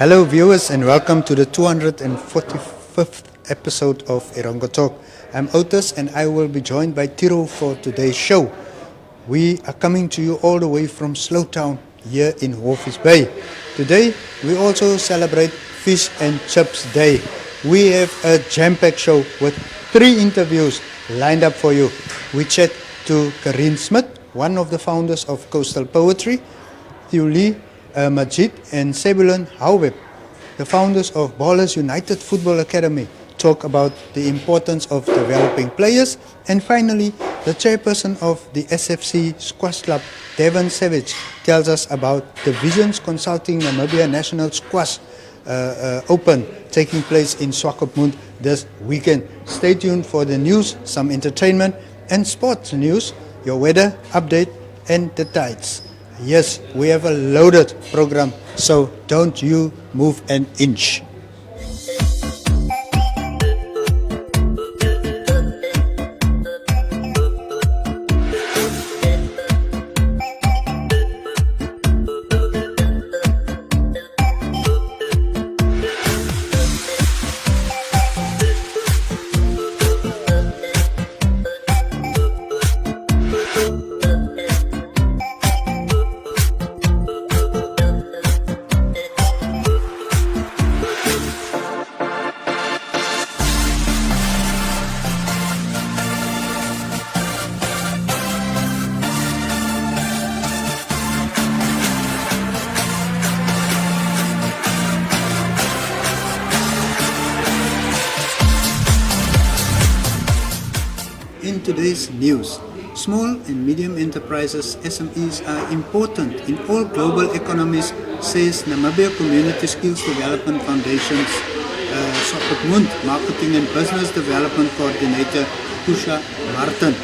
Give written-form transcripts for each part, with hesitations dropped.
Hello viewers and welcome to the 245th episode of Erongo Talk. I'm Otis and I will be joined by Tiro for today's show. We are coming to you all the way from SlowTown here in Walvis Bay. Today we also celebrate Fish and Chips Day. We have a jam-packed show with 3 interviews lined up for you. We chat to Carene Smith, one of the founders of Coastal Poetry, Theoley Majiedt Sebulon Hoaeb, the founders of Ballers United Football Academy, talk about the importance of developing players, and finally, the chairperson of the SFC Squash Club, Devon Savage, tells us about the Visions Consulting Namibia National Squash Open taking place in Swakopmund this weekend. Stay tuned for the news, some entertainment and sports news, your weather update and the tides. Yes, we have a loaded program, so don't you move an inch. In today's news, small and medium enterprises, SMEs, are important in all global economies, says Namibia Community Skills Development Foundation's Swakopmund Marketing and Business Development Coordinator, Kusha Martin.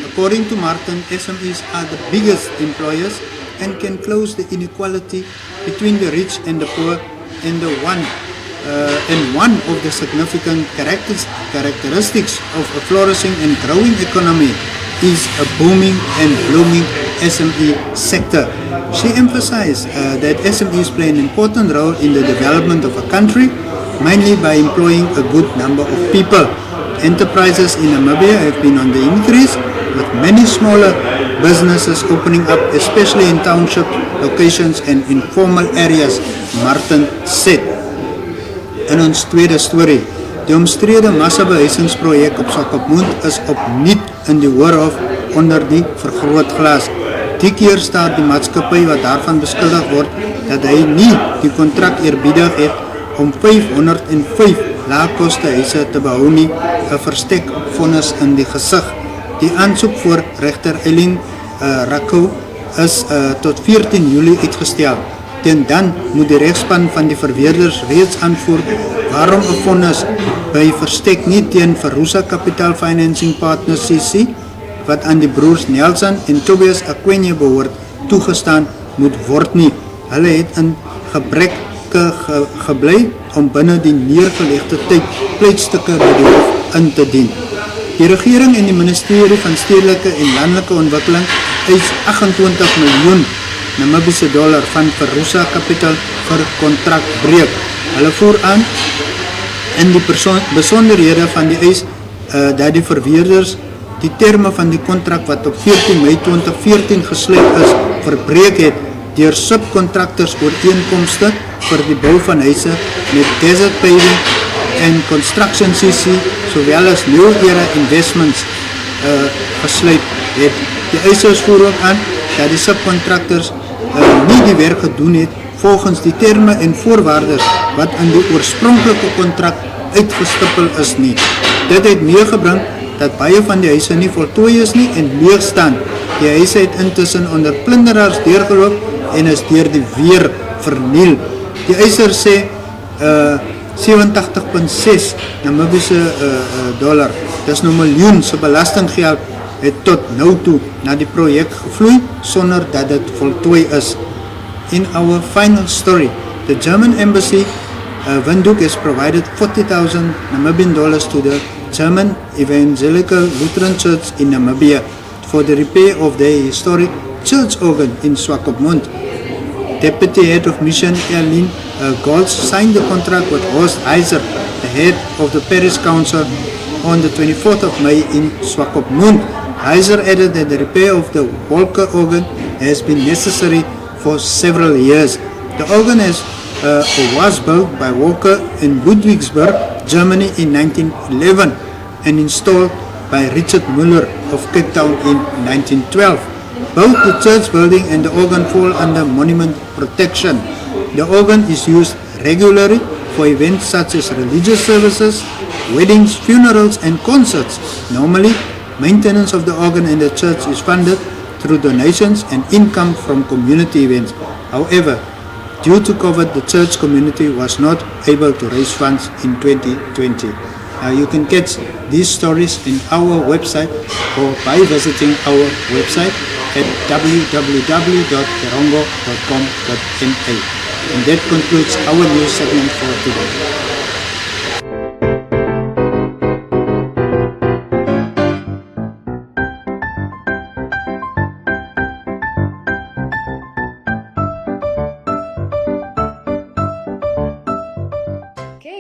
According to Martin, SMEs are the biggest employers and can close the inequality between the rich and the poor, and one of the significant characteristics of a flourishing and growing economy is a booming and blooming SME sector. She emphasized that SMEs play an important role in the development of a country, mainly by employing a good number of people. Enterprises in Namibia have been on the increase, with many smaller businesses opening up, especially in township locations and informal areas, Martin said. In ons tweede storie, die omstrede massabehuisingsprojek op Swakopmund is opnuut in die Hoorhof onder die vergrootglas. Die keer staat die maatskappy wat daarvan beskuldig word dat hy nie die kontrak eerbiedig het om 505 laagkoste huise te behou nie, 'n verstek vonnis in die gesig. Die aansoek voor regter Eileen Rakou is tot 14 Julie uitgestel. Teen dan moet die regspan van die verweerders reeds aanvoer waarom 'n vonnis by verstek nie teen Verusa Capital Financing Partners CC, wat aan die broers Nelson en Tobias Akwenye behoort, toegestaan moet word nie. Hulle het in gebrek gebly om binne die neergelegde tyd pleitstukke by die hof in te dien. Die regering en die ministerie van Stedelike en Landelike Ontwikkeling eis 28 miljoen Namibiese dollar van Verusa Capital vir kontrakbreuk. Hulle voer aan in die besonderhede van die eis dat die verweerders die terme van die kontrak wat op 14 Mei 2014 gesluit is, verbreek het deur subcontractors ooreenkomste vir die bou van huise met Desert Paving en Construction CC, sowel as New Era Investments gesluit het. Die eisers voer ook aan dat die subcontractors nie die werk gedoen het volgens die terme en voorwaardes wat in die oorspronklike kontrak uitgestippel is nie. Dit het meegebring dat baie van die huise nie voltooi is nie en leeg staan. Die huise het intussen onder plunderaars deurgeloop en is deur die weer verniel. Die eiser sê 87.6 Namibiese dollar, dis nou miljoen se belastinggeld, het tot nou toe na die projek gevloei sonder dat dit voltooi is. In our final story, the German embassy Windhoek has provided 40,000 Namibian dollars to the German Evangelical Lutheran Church in Namibia for the repair of their historic church organ in Swakopmund. Deputy Head of Mission Erlin Golds signed the contract with Horst Heiser, the head of the Parish Council, on the 24th of May in Swakopmund. Heiser added that the repair of the Walker organ has been necessary for several years. The organ was built by Walker in Ludwigsburg, Germany in 1911 and installed by Richard Müller of Cape Town in 1912. Both the church building and the organ fall under monument protection. The organ is used regularly for events such as religious services, weddings, funerals and concerts. Normally, maintenance of the organ and the church is funded through donations and income from community events. However, due to COVID, the church community was not able to raise funds in 2020. You can catch these stories in our website or by visiting our website at www.erongo.com.ma. And that concludes our news segment for today.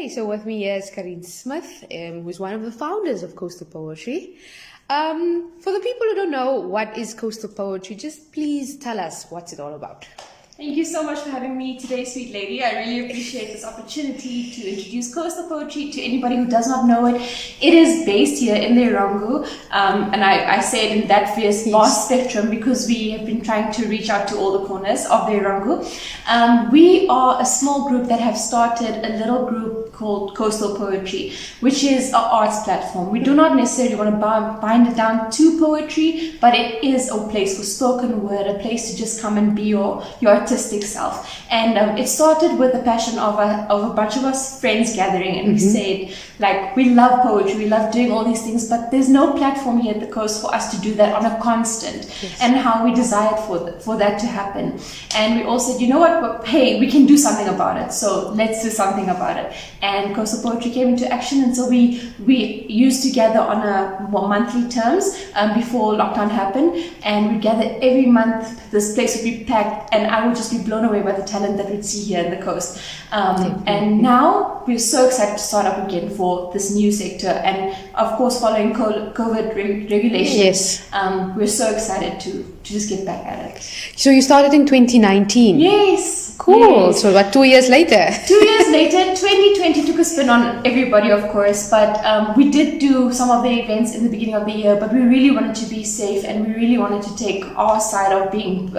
So with me here is Carene Smith, who's one of the founders of Coastal Poetry. For the people who don't know what is Coastal Poetry, just please tell us what's it all about. Thank you so much for having me today, sweet lady. I really appreciate this opportunity to introduce Coastal Poetry to anybody who does not know it. It is based here in the Erongo, and I say it in that vast spectrum because we have been trying to reach out to all the corners of the Erongo. We are a small group that have started a little group called Coastal Poetry, which is an arts platform. We do not necessarily want to bind it down to poetry, but it is a place for spoken word, a place to just come and be your artistic self. And it started with the passion of a bunch of us friends gathering, and we said, like, we love poetry, we love doing all these things, but there's no platform here at the coast for us to do that on a constant. And how we desired for that to happen. And we all said, you know what, hey, we can do something about it, so let's do something about it. And Coastal Poetry came into action, and so we used to gather on a monthly terms before lockdown happened, and we gather every month. This place would be packed, and I would just be blown away by the talent that we'd see here in the coast. And now we're so excited to start up again for this new sector, and of course following COVID regulations. We're so excited to just get back at it. So you started in 2019? Yes. Cool. Yes. So about 2 years later? 2 years later, 2020 took a spin on everybody, of course, but we did do some of the events in the beginning of the year, but we really wanted to be safe, and we really wanted to take our side of being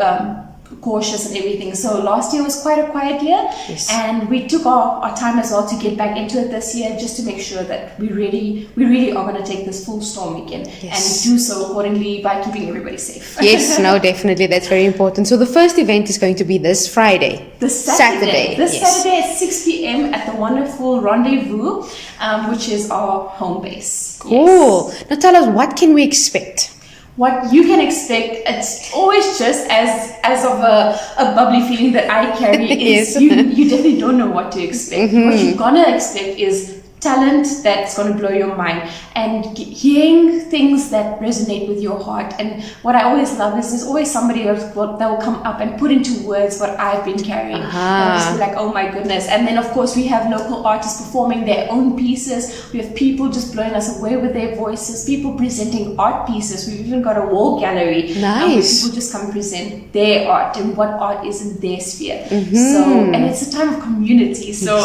cautious and everything. So last year was quite a quiet year, and we took our time as well to get back into it this year, just to make sure that we really are going to take this full storm again and do so accordingly by keeping everybody safe. Yes, no, definitely, that's very important. So the first event is going to be this Friday. This Saturday at 6 p.m. at the wonderful Rendezvous, which is our home base. Cool. Now tell us, what can we expect? What you can expect, it's always just as of a bubbly feeling that I carry is you definitely don't know what to expect. What you're gonna expect is talent that's going to blow your mind, and hearing things that resonate with your heart. And what I always love is there's always somebody else that will come up and put into words what I've been carrying. And I'll just be like, oh my goodness. And then of course we have local artists performing their own pieces. We have people just blowing us away with their voices, people presenting art pieces. We've even got a wall gallery. Where people just come and present their art and what art is in their sphere. So, and it's a time of community, so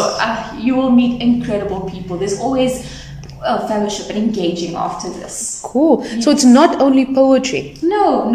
you will meet incredible people. There's always a fellowship and engaging after this. Cool. Yes. So it's not only poetry. No.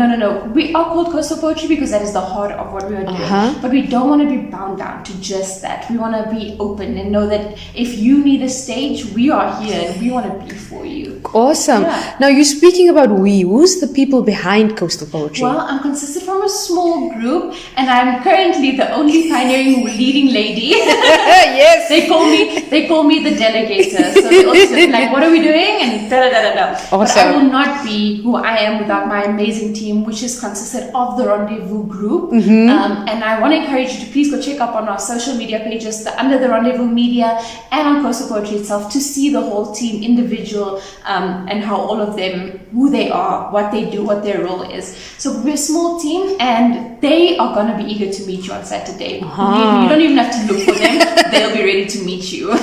We are called Coastal Poetry because that is the heart of what we are doing. But we don't want to be bound down to just that. We want to be open and know that if you need a stage, we are here and we want to be for you. Awesome. Yeah. Now you're speaking about we. Who's the people behind Coastal Poetry? Well, I'm consisted from a small group, and I'm currently the only pioneering leading lady. Yes. They call me the delegator. So they also like, what are we doing? And da da da da da. Awesome. But I will not be who I am without my amazing team, which is consisted of the Rendezvous group. And I want to encourage you to please go check up on our social media pages, under the Rendezvous Media and on Coastal Poetry itself, to see the whole team, individual, and how all of them, who they are, what they do, what their role is. So we're a small team, and they are going to be eager to meet you on Saturday. You don't even have to look for them. They'll be ready to meet you.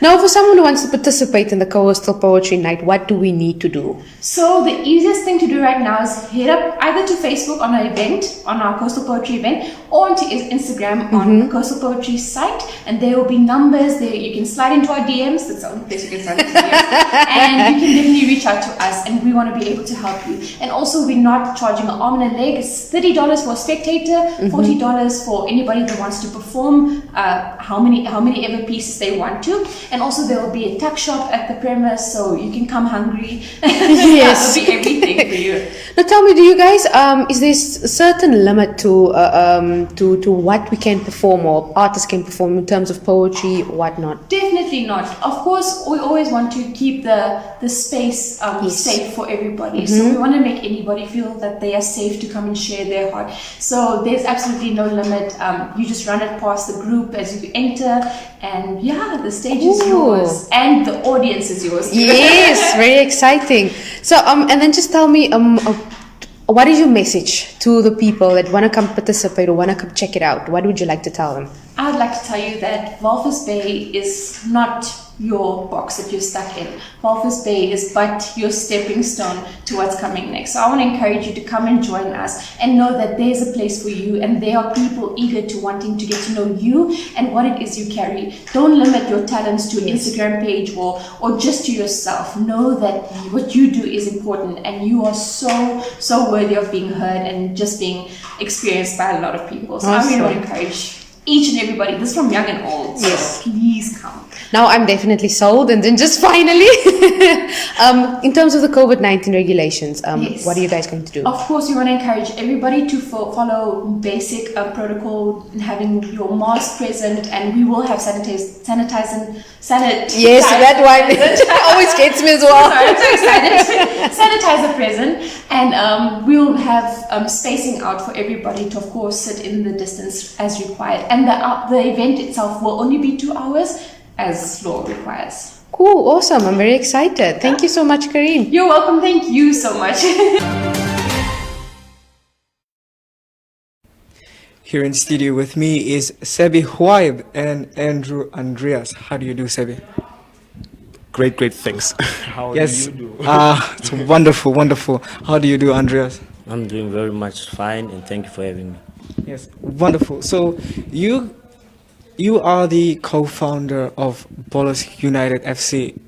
Now, for someone who wants to participate in the Coastal Poetry Night, what do we need to do? So the easiest thing to do right now is head up either to Facebook on our event, on our Coastal Poetry event, or onto Instagram on the Coastal Poetry site, and there will be numbers there. You can slide into our DMs. That's the only place you can slide into DMs. And you can definitely reach out to us, and we want to be able to help you. And also, we're not charging an arm and a leg. It's $30 for a spectator, $40 for anybody that wants to perform how many ever pieces they want to. And also, there will be a tuck shop at the premise, so you can come hungry. Yes. That'll be everything for you. Now, tell me, do you guys, is there a certain limit to what we can perform or artists can perform in terms of poetry, whatnot? Definitely not. Of course, we always want to keep the space safe for everybody. So we want to make anybody feel that they are safe to come and share their heart. So there's absolutely no limit. You just run it past the group as you enter, and the stage is yours, and the audience is yours. Yes, very exciting. So, and then just tell me, what is your message to the people that want to come participate or want to come check it out? What would you like to tell them? I would like to tell you that Walvis Bay is not your box that you're stuck in. Walvis Bay is but your stepping stone to what's coming next. So I want to encourage you to come and join us and know that there's a place for you, and there are people eager to wanting to get to know you and what it is you carry. Don't limit your talents to an Instagram page or just to yourself. Know that what you do is important, and you are so worthy of being heard and just being experienced by a lot of people. So I really want to encourage each and everybody, this from young and old. So Yes. please come. Now I'm definitely sold. And then just finally, in terms of the COVID-19 regulations, Yes. what are you guys going to do? Of course, we want to encourage everybody to follow basic protocol, having your mask present, and we will have sanitizing. Yes, that one always gets me as well. Sorry, I'm so excited. Sanitizer present, and we'll have spacing out for everybody to, of course, sit in the distance as required. And the event itself will only be 2 hours, as law requires. Cool, awesome. I'm very excited. Thank you so much, Carene. You're welcome. Thank you so much. Here in studio with me is Sebulon Hoaeb and Andreas. How do you do, Sebi? Great, thanks. How do you do? It's wonderful. How do you do, Andreas? I'm doing very much fine, and thank you for having me. Yes, wonderful. So you are the co-founder of Ballers United FC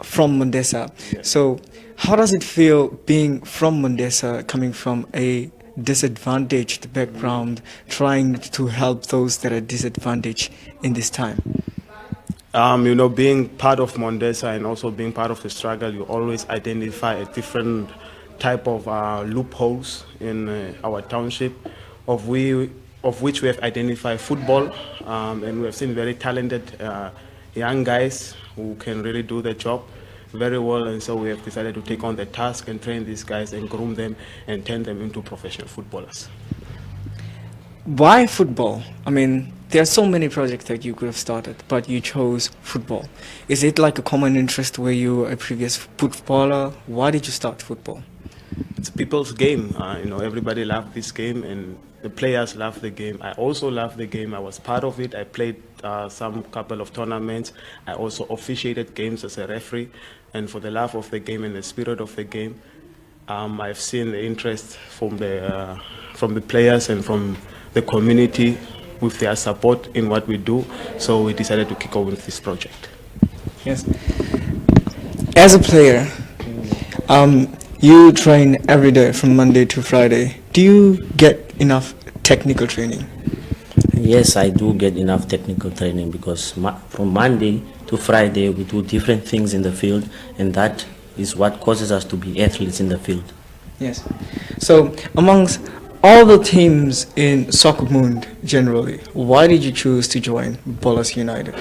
from Mundesa. Yes. So how does it feel being from Mundesa, coming from a disadvantaged background, trying to help those that are disadvantaged in this time? Being part of Mondesa and also being part of the struggle, you always identify a different type of loopholes in our township, of which we have identified football, and we have seen very talented young guys who can really do the job very well, and so we have decided to take on the task and train these guys and groom them and turn them into professional footballers. Why football? I mean, there are so many projects that you could have started, but you chose football. Is it like a common interest where you were a previous footballer? Why did you start football? It's people's game. Everybody loved this game, and the players love the game. I also love the game. I was part of it. I played some couple of tournaments. I also officiated games as a referee. And for the love of the game and the spirit of the game, I've seen the interest from the players and from the community with their support in what we do. So we decided to kick off with this project. Yes. As a player, you train every day from Monday to Friday. Do you get enough technical training? Yes, I do get enough technical training because from Monday to Friday we do different things in the field, and that is what causes us to be athletes in the field. Yes. So amongst all the teams in Swakopmund generally, why did you choose to join Ballers United?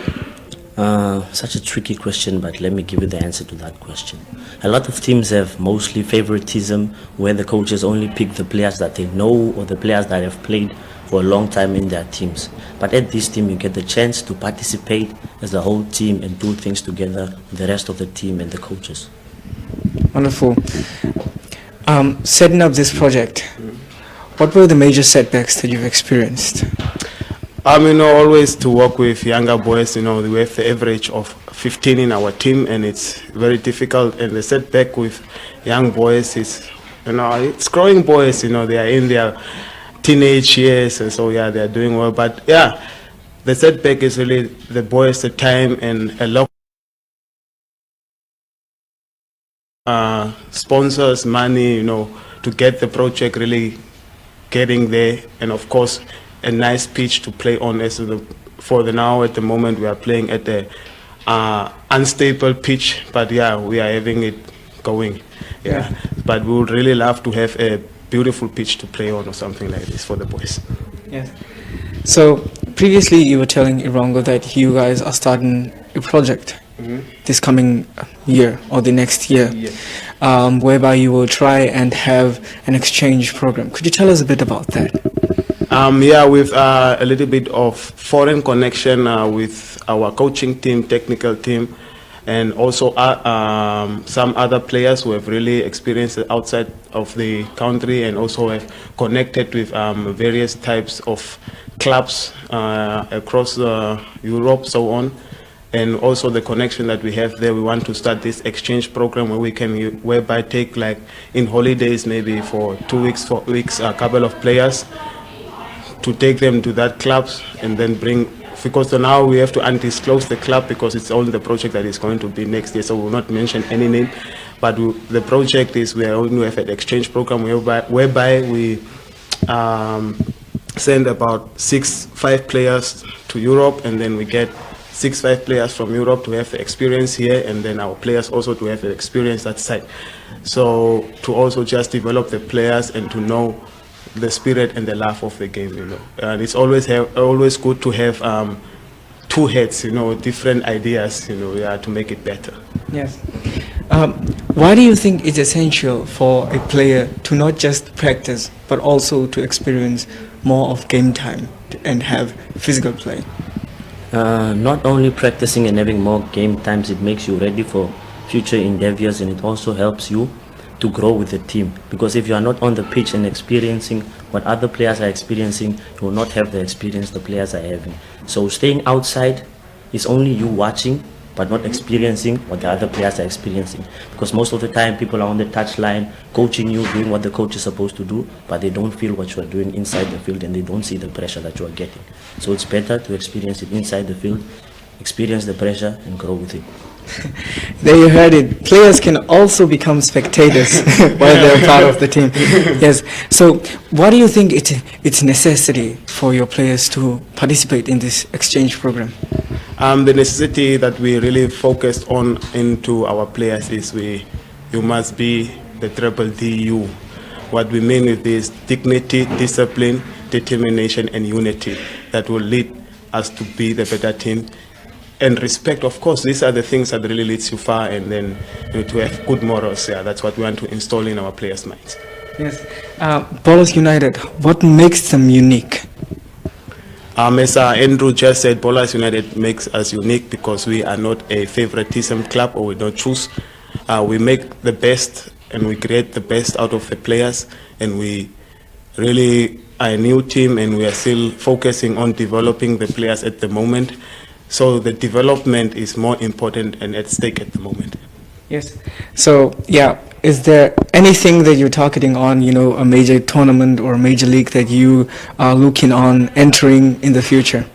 Such a tricky question, but let me give you the answer to that question. A lot of teams have mostly favoritism, where the coaches only pick the players that they know or the players that have played for a long time in their teams. But at this team, you get the chance to participate as a whole team and do things together with the rest of the team and the coaches. Wonderful. Setting up this project, what were the major setbacks that you've experienced? Always to work with younger boys, we have the average of 15 in our team, and it's very difficult. And the setback with young boys is, it's growing boys, they are in their teenage years, and so, they are doing well. But, the setback is really the boys, the time, and a lot sponsors, money, to get the project really getting there, and of course, a nice pitch to play on. For the now, at the moment, we are playing at the unstable pitch, but we are having it going. But we would really love to have a beautiful pitch to play on or something like this for the boys. Yes. So previously, you were telling Erongo that you guys are starting a project this coming year or the next year, whereby you will try and have an exchange program. Could you tell us a bit about that? With a little bit of foreign connection with our coaching team, technical team, and also some other players who have really experienced it outside of the country, and also have connected with various types of clubs across Europe, so on. And also the connection that we have there, we want to start this exchange program where we can, whereby take like in holidays, maybe for 2 weeks, 4 weeks, a couple of players, to take them to that clubs and then bring, because now we have to undisclose the club because it's only the project that is going to be next year, so we will not mention any name. But the project is, we are going to have an exchange program whereby we send about 5 players to Europe, and then we get 5 players from Europe to have the experience here, and then our players also to have the experience that side. So to also just develop the players and to know the spirit and the love of the game, And it's always good to have 2 heads, different ideas, to make it better. Yes. Why do you think it's essential for a player to not just practice, but also to experience more of game time and have physical play? Not only practicing and having more game times, it makes you ready for future endeavors, and it also helps you to grow with the team. Because if you are not on the pitch and experiencing what other players are experiencing, you will not have the experience the players are having. So staying outside is only you watching, but not experiencing what the other players are experiencing. Because most of the time people are on the touchline coaching you, doing what the coach is supposed to do, but they don't feel what you are doing inside the field, and they don't see the pressure that you are getting. So it's better to experience it inside the field, experience the pressure, and grow with it. There you heard it. Players can also become spectators while they're part of the team. Yes. So why do you think it's necessary for your players to participate in this exchange program? The necessity that we really focused on into our players is you must be the triple DU. What we mean with this: dignity, discipline, determination, and unity that will lead us to be the better team. And respect, of course, these are the things that really leads you far, and then to have good morals. That's what we want to install in our players' minds. Yes. Ballers United, what makes them unique? As Andrew just said, Ballers United makes us unique because we are not a favoritism club, or we don't choose. We make the best and we create the best out of the players, and we really are a new team, and we are still focusing on developing the players at the moment. So the development is more important and at stake at the moment. Yes. So, is there anything that you're targeting on, a major tournament or a major league that you are looking on entering in the future?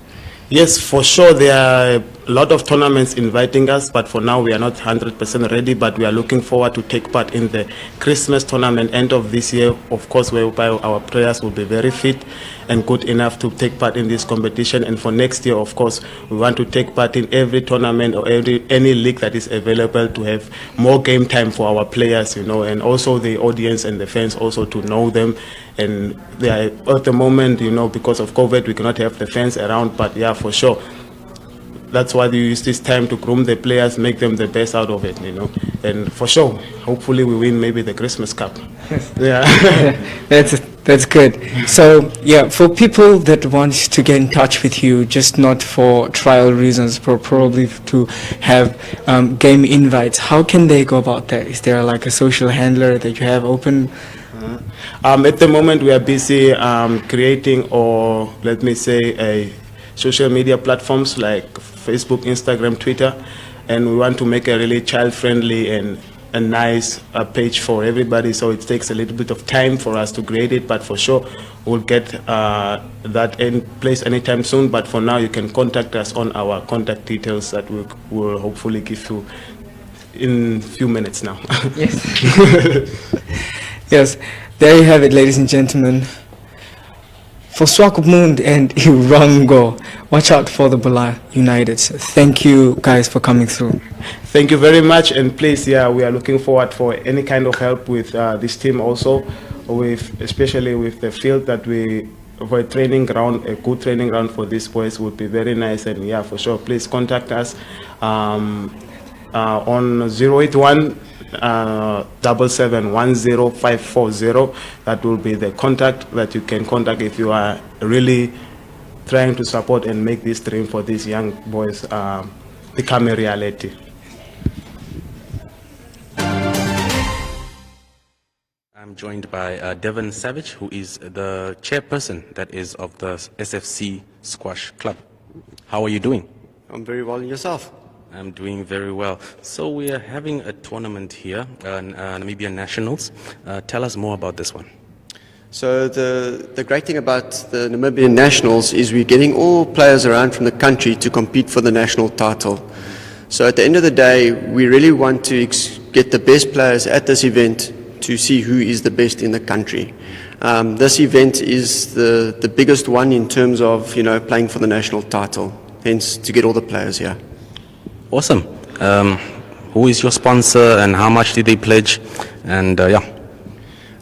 Yes, for sure. There are a lot of tournaments inviting us, but for now we are not 100% ready, but we are looking forward to take part in the Christmas tournament end of this year, of course, whereby our players will be very fit and good enough to take part in this competition. And for next year, of course, we want to take part in every tournament or any league that is available to have more game time for our players, and also the audience and the fans also to know them. And they are, at the moment, because of COVID, we cannot have the fans around, but for sure, that's why you use this time to groom the players, make them the best out of it, And for sure, hopefully we win maybe the Christmas Cup. Yeah. That's good. So, yeah, for people that want to get in touch with you, just not for trial reasons, but probably to have game invites, how can they go about that? Is there like a social handler that you have open? At the moment, we are busy creating, or let me say, social media platforms like Facebook, Instagram, Twitter, and we want to make a really child-friendly and a nice page for everybody. So it takes a little bit of time for us to create it, but for sure we'll get that in place anytime soon. But for now, you can contact us on our contact details that we'll hopefully give you in a few minutes now. Yes. Yes, there you have it, ladies and gentlemen. For Swakopmund and Erongo, watch out for the Bula Uniteds. Thank you guys for coming through. Thank you very much, and please, we are looking forward for any kind of help with this team also, especially with the field that for a training ground, a good training ground for these boys would be very nice. And for sure, please contact us on 081 7710540. That will be the contact that you can contact if you are really trying to support and make this dream for these young boys become a reality. I'm joined by Devon Savage, who is the chairperson, that is, of the SFC Squash Club. How are you doing? I'm very well, and yourself? I'm doing very well. So we are having a tournament here, Namibian Nationals. Tell us more about this one. So the great thing about the Namibian Nationals is we're getting all players around from the country to compete for the national title. So at the end of the day, we really want to get the best players at this event to see who is the best in the country. This event is the biggest one in terms of playing for the national title, hence to get all the players here. Awesome. Who is your sponsor and how much did they pledge? And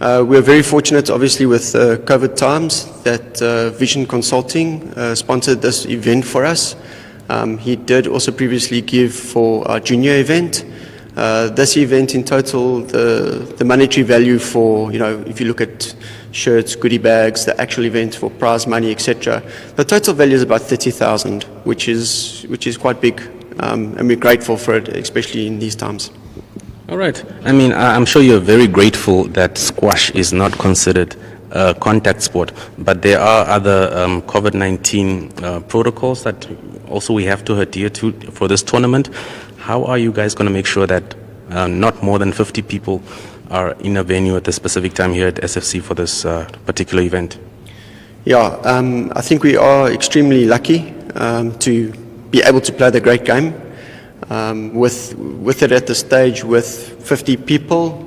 we're very fortunate, obviously, with COVID times that Vision Consulting sponsored this event for us. He did also previously give for our junior event. This event in total, the monetary value for, if you look at shirts, goodie bags, the actual event for prize money, etc., the total value is about 30,000, which is quite big. And we're grateful for it, especially in these times. all right. I mean, I'm sure you're very grateful that squash is not considered a contact sport, but there are other COVID-19 protocols that also we have to adhere to for this tournament. How are you guys going to make sure that not more than 50 people are in a venue at a specific time here at SFC for this particular event? Yeah, I think we are extremely lucky to be able to play the great game. With it at the stage with 50 people,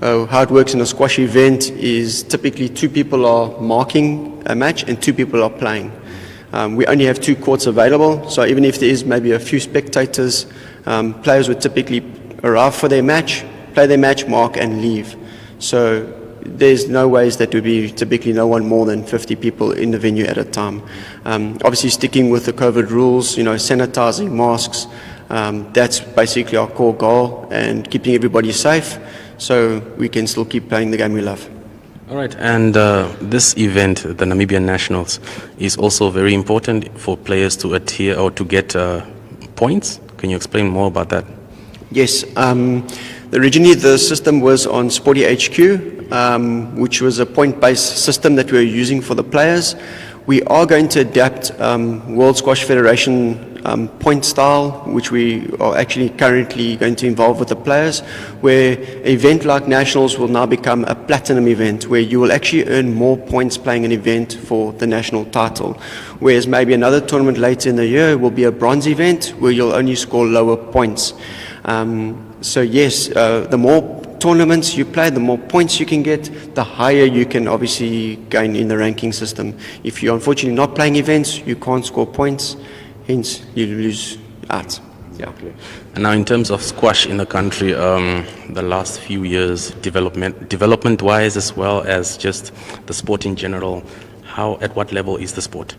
how it works in a squash event is typically 2 people are marking a match and 2 people are playing. We only have 2 courts available, so even if there is maybe a few spectators, players would typically arrive for their match, play their match, mark and leave. So there's no ways that would be typically no one more than 50 people in the venue at a time. Obviously sticking with the COVID rules, sanitizing, masks, that's basically our core goal, and keeping everybody safe so we can still keep playing the game we love. All right, and this event, the Namibian Nationals, is also very important for players to adhere or to get points. Can you explain more about that? Yes. Originally, the system was on Sporty HQ, which was a point-based system that we were using for the players. We are going to adapt World Squash Federation point style, which we are actually currently going to involve with the players, where an event like Nationals will now become a platinum event, where you will actually earn more points playing an event for the national title. Whereas maybe another tournament later in the year will be a bronze event, where you'll only score lower points. So yes, the more tournaments you play, the more points you can get, the higher you can obviously gain in the ranking system. If you're unfortunately not playing events, you can't score points, hence you lose out. Yeah. And now in terms of squash in the country, the last few years, development-wise as well as just the sport in general, at what level is the sport?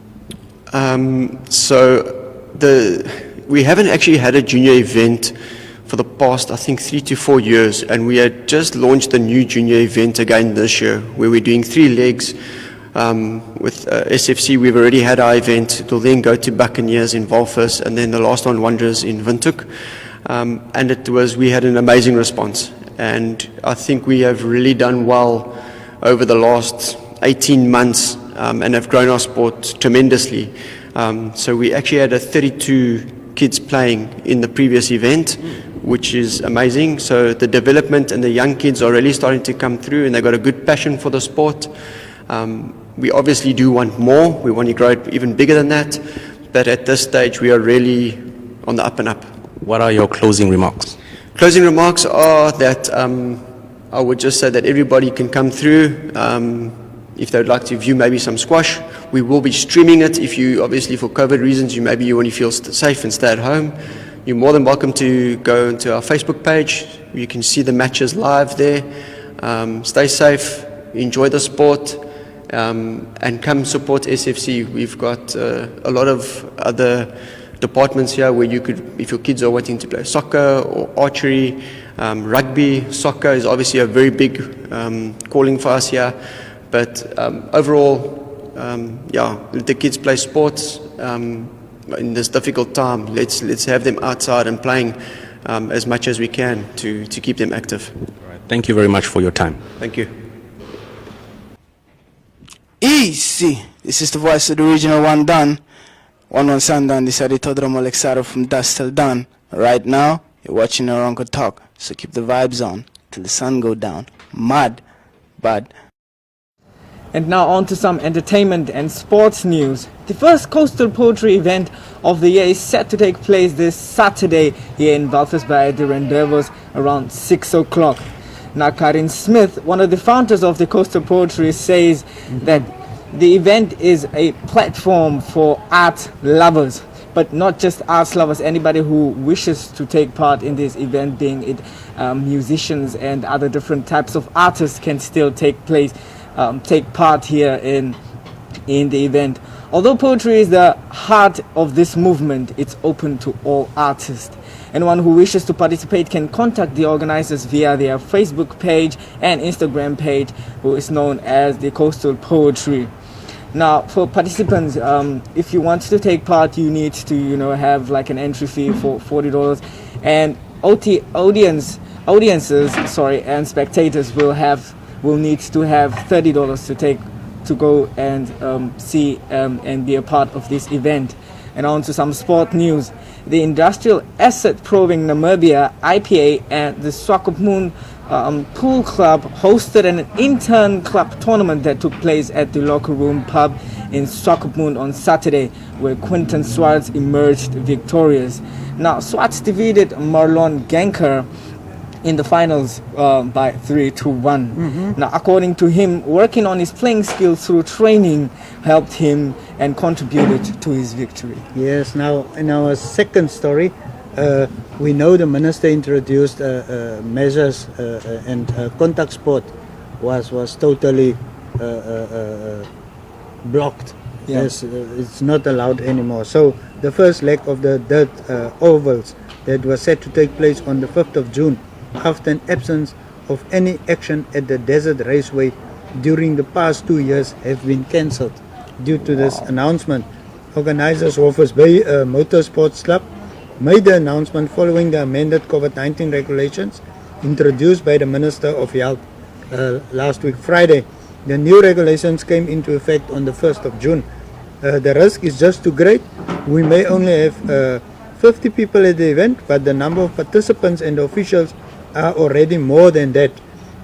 we haven't actually had a junior event for the past, I think, 3 to 4 years, and we had just launched a new junior event again this year, where we're doing 3 legs. With SFC, we've already had our event. It will then go to Buccaneers in Walvis, and then the last one, Wanderers in Windhoek. And we had an amazing response, and I think we have really done well over the last 18 months, and have grown our sport tremendously. So we actually had 32 kids playing in the previous event, which is amazing. So the development and the young kids are really starting to come through, and they've got a good passion for the sport. We obviously do want more. We want to grow it even bigger than that. But at this stage, we are really on the up and up. What are your closing remarks? Closing remarks are that I would just say that everybody can come through. If they would like to view maybe some squash, we will be streaming it. If you, obviously for COVID reasons, you want to feel safe and stay at home, you're more than welcome to go into our Facebook page. You can see the matches live there. Stay safe, enjoy the sport, and come support SFC. We've got a lot of other departments here where you could, if your kids are wanting to play soccer or archery, rugby, soccer is obviously a very big calling for us here. But overall, let the kids play sports in this difficult time. Let's have them outside and playing as much as we can to keep them active. All right. Thank you very much for your time. Thank you. Easy. This is the voice of the original one done. One sundown. This is Aditodro Alexaro from Dust Till Dawn. Right now, you're watching Erongo talk. So keep the vibes on till the sun go down. Mad, bad. And now on to some entertainment and sports news. The first coastal poetry event of the year is set to take place this Saturday here in Walvis Bay at the Rendezvous around 6 o'clock. Now Carene Smith, one of the founders of the coastal poetry, says that the event is a platform for art lovers, but not just art lovers, anybody who wishes to take part in this event, being it musicians and other different types of artists, can still take part here in the event. Although poetry is the heart of this movement, it's open to all artists. Anyone who wishes to participate can contact the organizers via their Facebook page and Instagram page, who is known as the Coastal Poetry. Now, for participants, if you want to take part, you need to, have like an entry fee for $40, and audiences, and spectators will need to have $30 to go and see and be a part of this event. And on to some sport news. The Industrial Asset Proving Namibia IPA and the Swakopmund Pool Club hosted an intern club tournament that took place at the Locker Room pub in Swakopmund on Saturday, where Quinton Swartz emerged victorious. Now, Swartz defeated Marlon Ganker in the finals by 3-1. Now, according to him, working on his playing skills through training helped him and contributed to his victory. Yes, now in our second story, we know the minister introduced measures and contact sport was totally blocked. Yeah. Yes, it's not allowed anymore. So the first leg of the dirt ovals that was set to take place on the 5th of June, after an absence of any action at the Desert Raceway during the past 2 years, have been cancelled. Due to this announcement, organizers Walvis Bay Motorsports Club made the announcement following the amended COVID-19 regulations introduced by the Minister of Health last week Friday. The new regulations came into effect on the 1st of June. The risk is just too great. We may only have 50 people at the event, but the number of participants and officials are already more than that.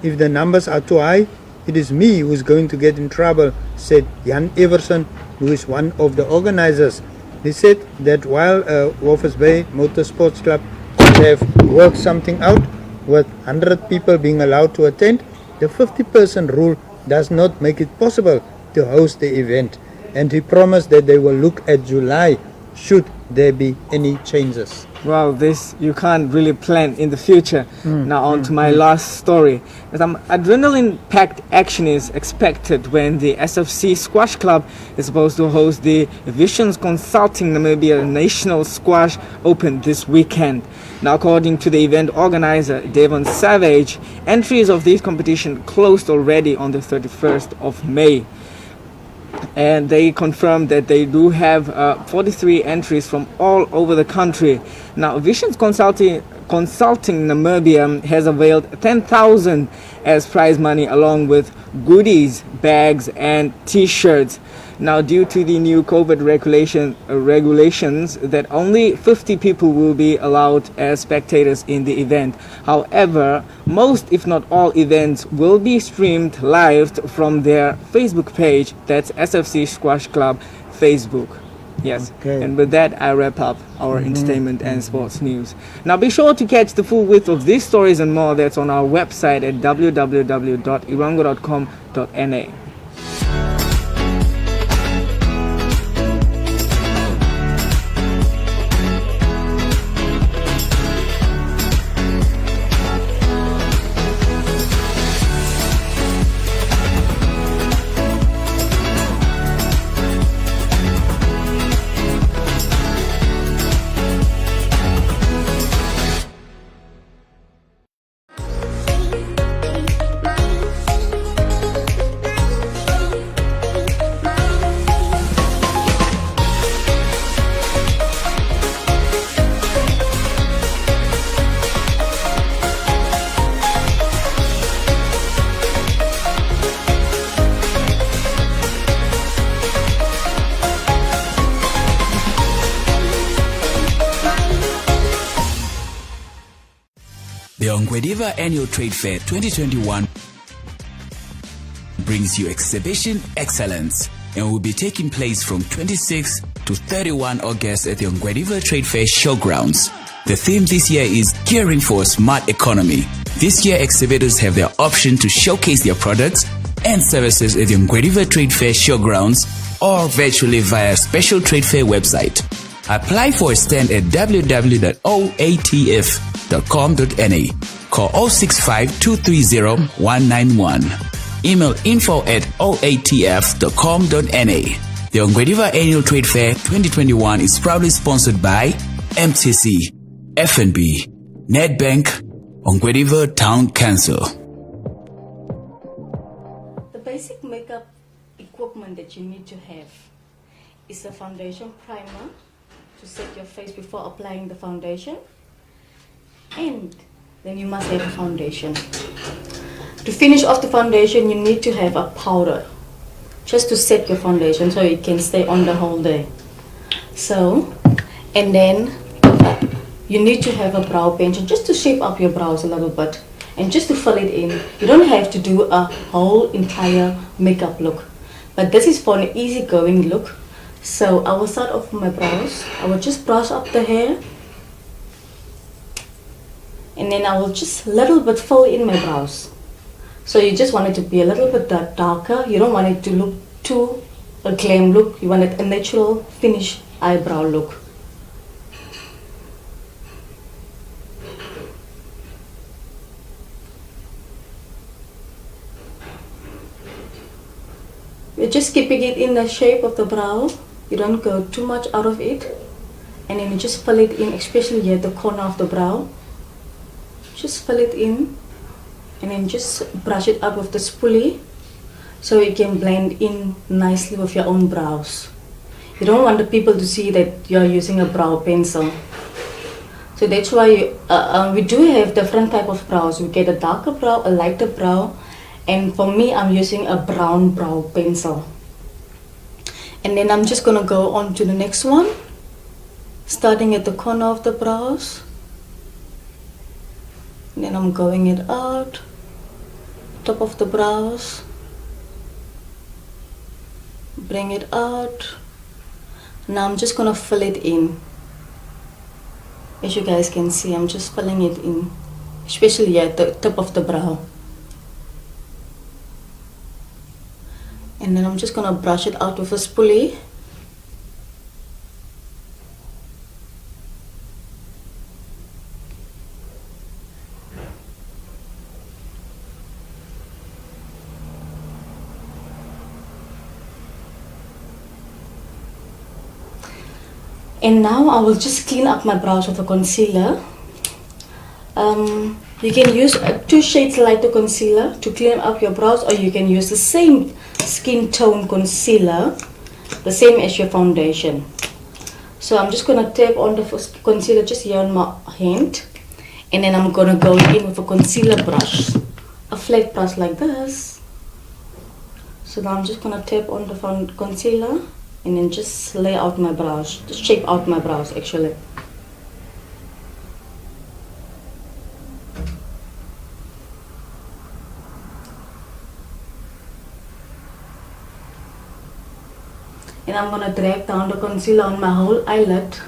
If the numbers are too high, it is me who is going to get in trouble, said Jan Everson, who is one of the organizers. He said that while Walvis Bay Motorsports Club could have worked something out with 100 people being allowed to attend, the 50-person rule does not make it possible to host the event. And he promised that they will look at July should there be any changes? Well, this you can't really plan in the future. Now on to my last story. Some adrenaline-packed action is expected when the SFC Squash Club is supposed to host the Visions Consulting Namibia National Squash Open this weekend. Now, according to the event organizer, Devon Savage, entries of this competition closed already on the 31st of May. And they confirmed that they do have 43 entries from all over the country. Now, Visions Consulting Namibia has availed 10,000 as prize money, along with goodies, bags, and T-shirts. Now, due to the new COVID regulations, that only 50 people will be allowed as spectators in the event. However, most, if not all, events will be streamed live from their Facebook page. That's SFC Squash Club Facebook. Yes. Okay. And with that, I wrap up our entertainment and sports news. Now, be sure to catch the full width of these stories and more. That's on our website at www.erongo.com.na. The Ongwediva Annual Trade Fair 2021 brings you exhibition excellence and will be taking place from 26 to 31 August at the Ongwediva Trade Fair Showgrounds. The theme this year is Gearing for a Smart Economy. This year, exhibitors have their option to showcase their products and services at the Ongwediva Trade Fair Showgrounds or virtually via special trade fair website. Apply for a stand at www.oatf.com.na. Call 065 230 191. Email info@oatf.com.na. The Ongwediva Annual Trade Fair 2021 is proudly sponsored by MTC, FNB, Nedbank, Ongwediva Town Council. The basic makeup equipment that you need to have is a foundation primer to set your face before applying the foundation, and then you must have a foundation. To finish off the foundation, you need to have a powder just to set your foundation so it can stay on the whole day. So, and then you need to have a brow pencil just to shape up your brows a little bit and just to fill it in. You don't have to do a whole entire makeup look, but this is for an easygoing look. So I will start off with my brows. I will just brush up the hair, and then I will just a little bit fill in my brows. So you just want it to be a little bit darker. You don't want it to look too a glam look. You want it a natural finish eyebrow look. You're just keeping it in the shape of the brow. You don't go too much out of it. And then you just fill it in, especially at the corner of the brow. Just fill it in. And then just brush it out with the spoolie so it can blend in nicely with your own brows. You don't want the people to see that you're using a brow pencil. So that's why we do have different type of brows. We get a darker brow, a lighter brow. And for me, I'm using a brown brow pencil. And then I'm just gonna go on to the next one, starting at the corner of the brows. And then I'm going it out, top of the brows, bring it out. Now I'm just gonna fill it in. As you guys can see, I'm just filling it in, especially at the top of the brow. And then I'm just gonna brush it out with a spoolie. And now I will just clean up my brows with a concealer. You can use a 2 shades lighter concealer to clean up your brows, or you can use the same skin tone concealer, the same as your foundation. So I'm just going to tap on the concealer just here on my hand, and then I'm going to go in with a concealer brush, a flat brush like this. So now I'm just going to tap on the concealer and then just lay out my brows, just shape out my brows actually. And I'm going to drag down the concealer on my whole eyelid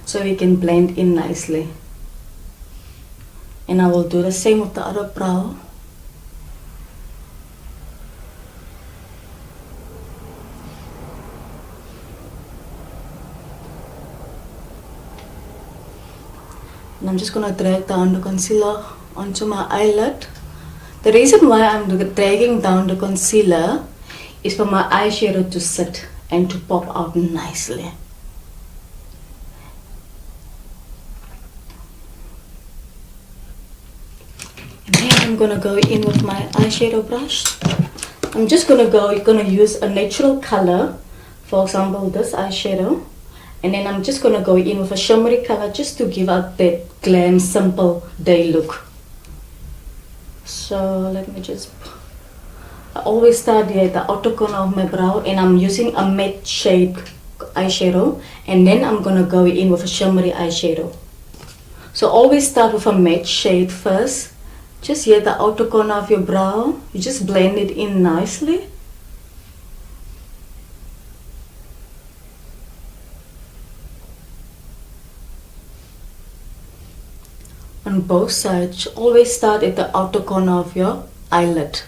so we can blend in nicely. And I will do the same with the other brow. And I'm just going to drag down the concealer onto my eyelid. The reason why I'm dragging down the concealer is for my eyeshadow to sit and to pop out nicely. And then I'm gonna go in with my eyeshadow brush. I'm just gonna use a natural color, for example this eyeshadow, and then I'm just gonna go in with a shimmery color just to give out that glam, simple day look. So let me just. I always start here at the outer corner of my brow, and I'm using a matte shade eyeshadow, and then I'm gonna go in with a shimmery eyeshadow. So always start with a matte shade first, just here at the outer corner of your brow. You just blend it in nicely. On both sides, always start at the outer corner of your eyelid.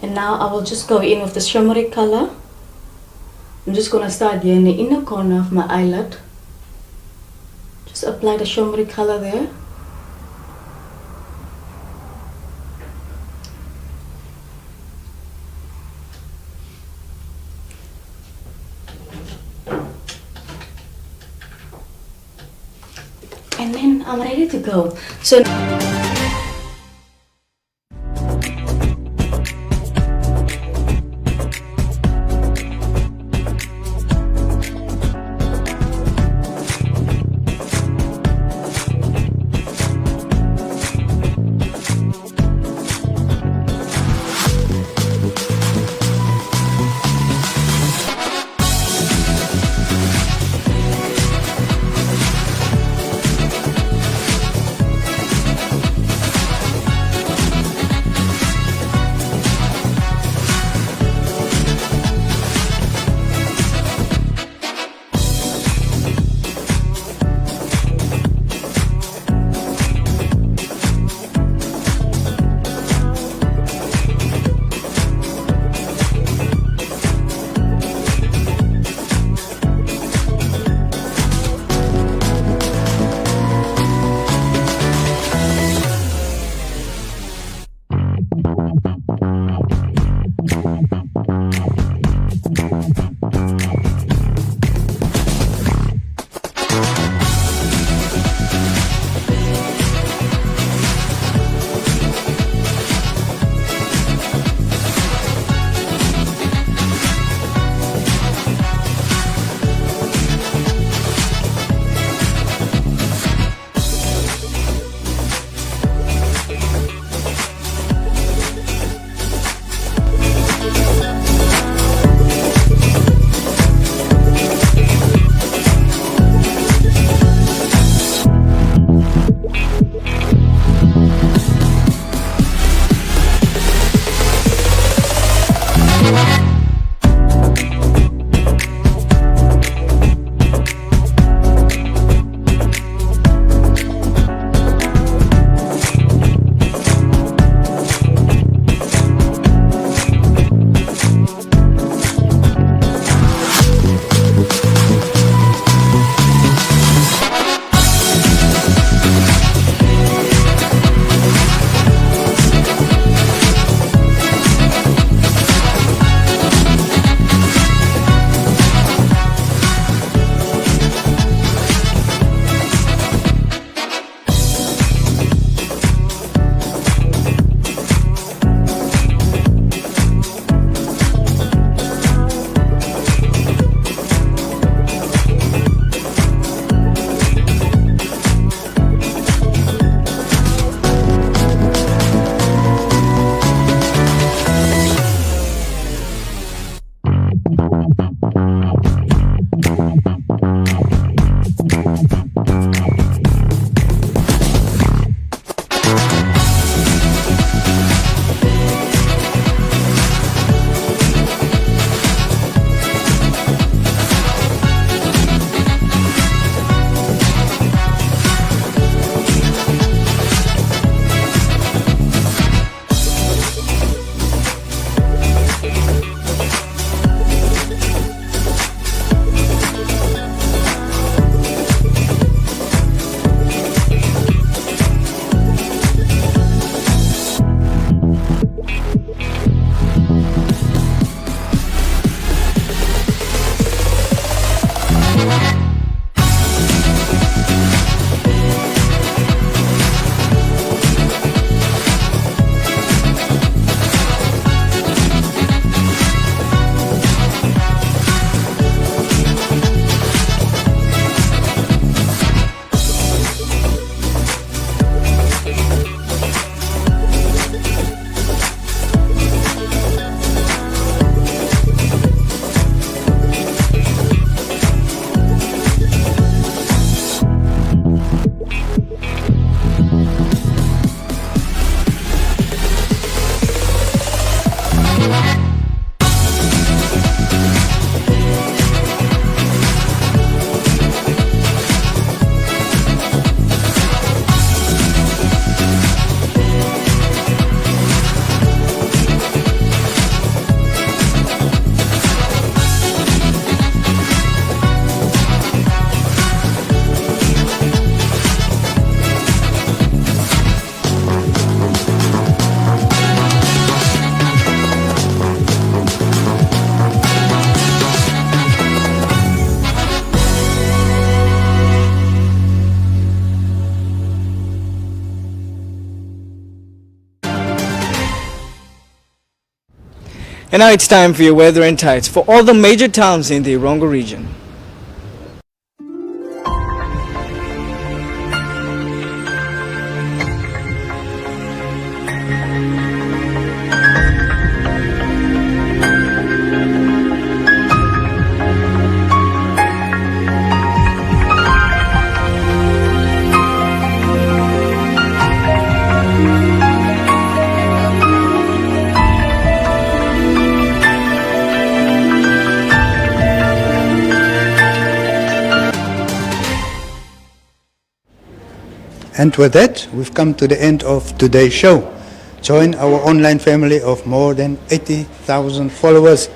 And now I will just go in with the shimmery color. I'm just going to start here in the inner corner of my eyelid. Just apply the shimmery color there. And then I'm ready to go. So And now it's time for your weather insights for all the major towns in the Erongo region. And with that, we've come to the end of today's show. Join our online family of more than 80,000 followers.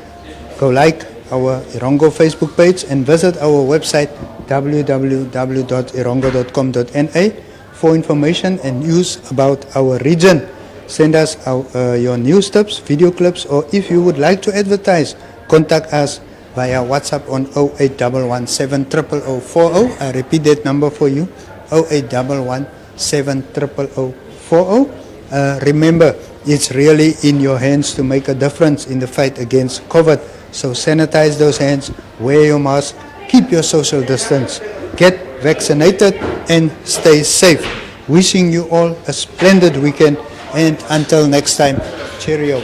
Go like our Erongo Facebook page and visit our website www.erongo.com.na for information and news about our region. Send us your news tips, video clips, or if you would like to advertise, contact us via WhatsApp on 0811700040. I repeat that number for you, 0811700040. Remember, it's really in your hands to make a difference in the fight against COVID. So sanitize those hands, wear your mask, keep your social distance, get vaccinated and stay safe. Wishing you all a splendid weekend, and until next time, cheerio.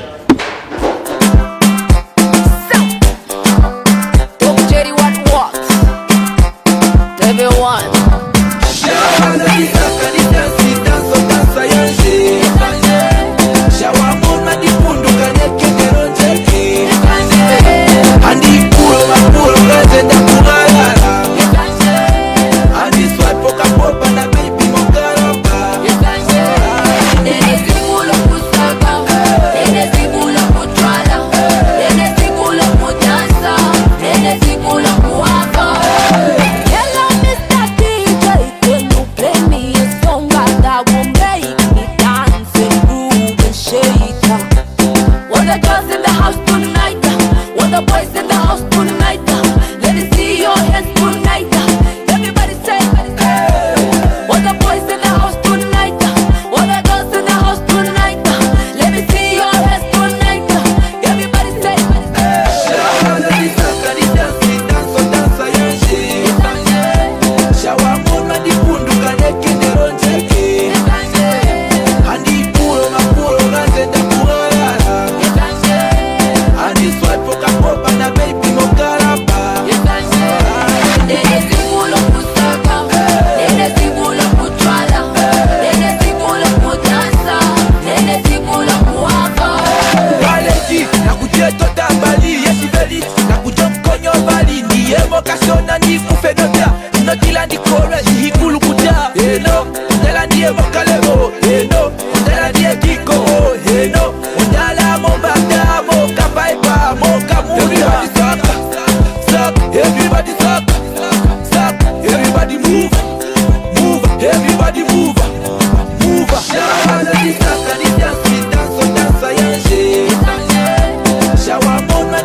Shower on the